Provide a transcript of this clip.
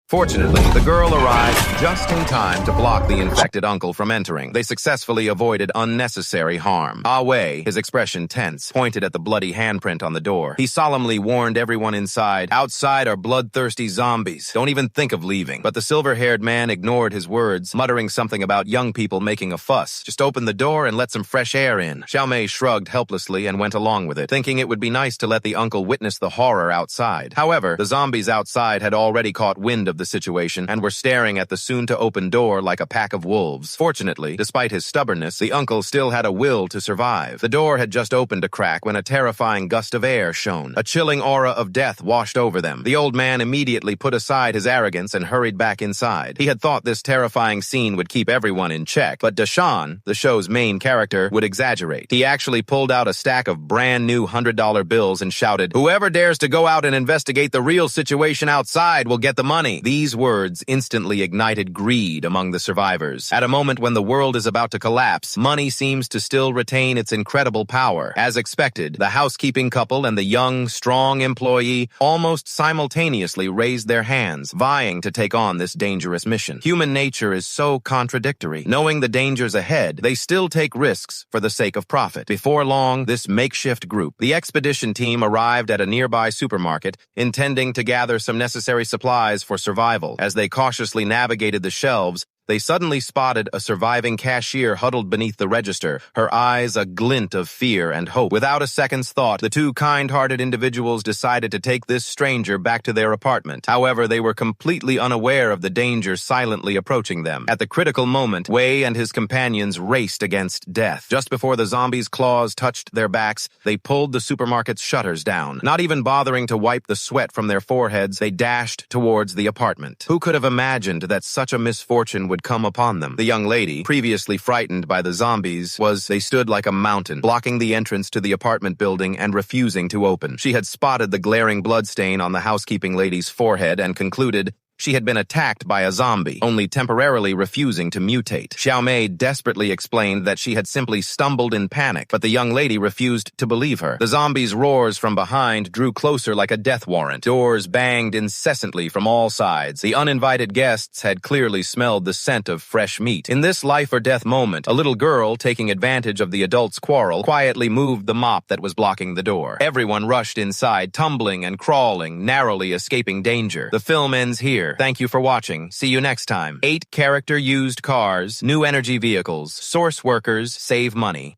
Fortunately, the girl arrived just in time to block the infected uncle from entering. They successfully avoided unnecessary harm. Ah Wei, his expression tense, pointed at the bloody handprint on the door. He solemnly warned everyone inside, "Outside are bloodthirsty zombies. Don't even think of leaving." But the silver-haired man ignored his words, muttering something about young people making a fuss. "Just open the door and let some fresh air in." Xiaomei shrugged helplessly and went along with it, thinking it would be nice to let the uncle witness the horror outside. However, the zombies outside had already caught wind of the situation and were staring at the soon-to-open door like a pack of wolves. Fortunately, despite his stubbornness, the uncle still had a will to survive. The door had just opened a crack when a terrifying gust of air shone. A chilling aura of death washed over them. The old man immediately put aside his arrogance and hurried back inside. He had thought this terrifying scene would keep everyone in check, but Deshawn, the show's main character, would exaggerate. He actually pulled out a stack of brand-new $100 bills and shouted, "Whoever dares to go out and investigate the real situation outside will get the money." These words instantly ignited greed among the survivors. At a moment when the world is about to collapse, money seems to still retain its incredible power. As expected, the housekeeping couple and the young, strong employee almost simultaneously raised their hands, vying to take on this dangerous mission. Human nature is so contradictory. Knowing the dangers ahead, they still take risks for the sake of profit. Before long, this makeshift group, the expedition team, arrived at a nearby supermarket, intending to gather some necessary supplies for survival. As they cautiously navigated the shelves, they suddenly spotted a surviving cashier huddled beneath the register, her eyes a glint of fear and hope. Without a second's thought, the two kind-hearted individuals decided to take this stranger back to their apartment. However, they were completely unaware of the danger silently approaching them. At the critical moment, Wei and his companions raced against death. Just before the zombies' claws touched their backs, they pulled the supermarket's shutters down. Not even bothering to wipe the sweat from their foreheads, they dashed towards the apartment. Who could have imagined that such a misfortune would come upon them? The young lady, previously frightened by the zombies, they stood like a mountain, blocking the entrance to the apartment building and refusing to open. She had spotted the glaring bloodstain on the housekeeping lady's forehead and concluded she had been attacked by a zombie, only temporarily refusing to mutate. Xiaomei desperately explained that she had simply stumbled in panic, but the young lady refused to believe her. The zombies' roars from behind drew closer like a death warrant. Doors banged incessantly from all sides. The uninvited guests had clearly smelled the scent of fresh meat. In this life-or-death moment, a little girl, taking advantage of the adults' quarrel, quietly moved the mop that was blocking the door. Everyone rushed inside, tumbling and crawling, narrowly escaping danger. The film ends here. Thank you for watching. See you next time. 8 character used cars, new energy vehicles, source workers, save money.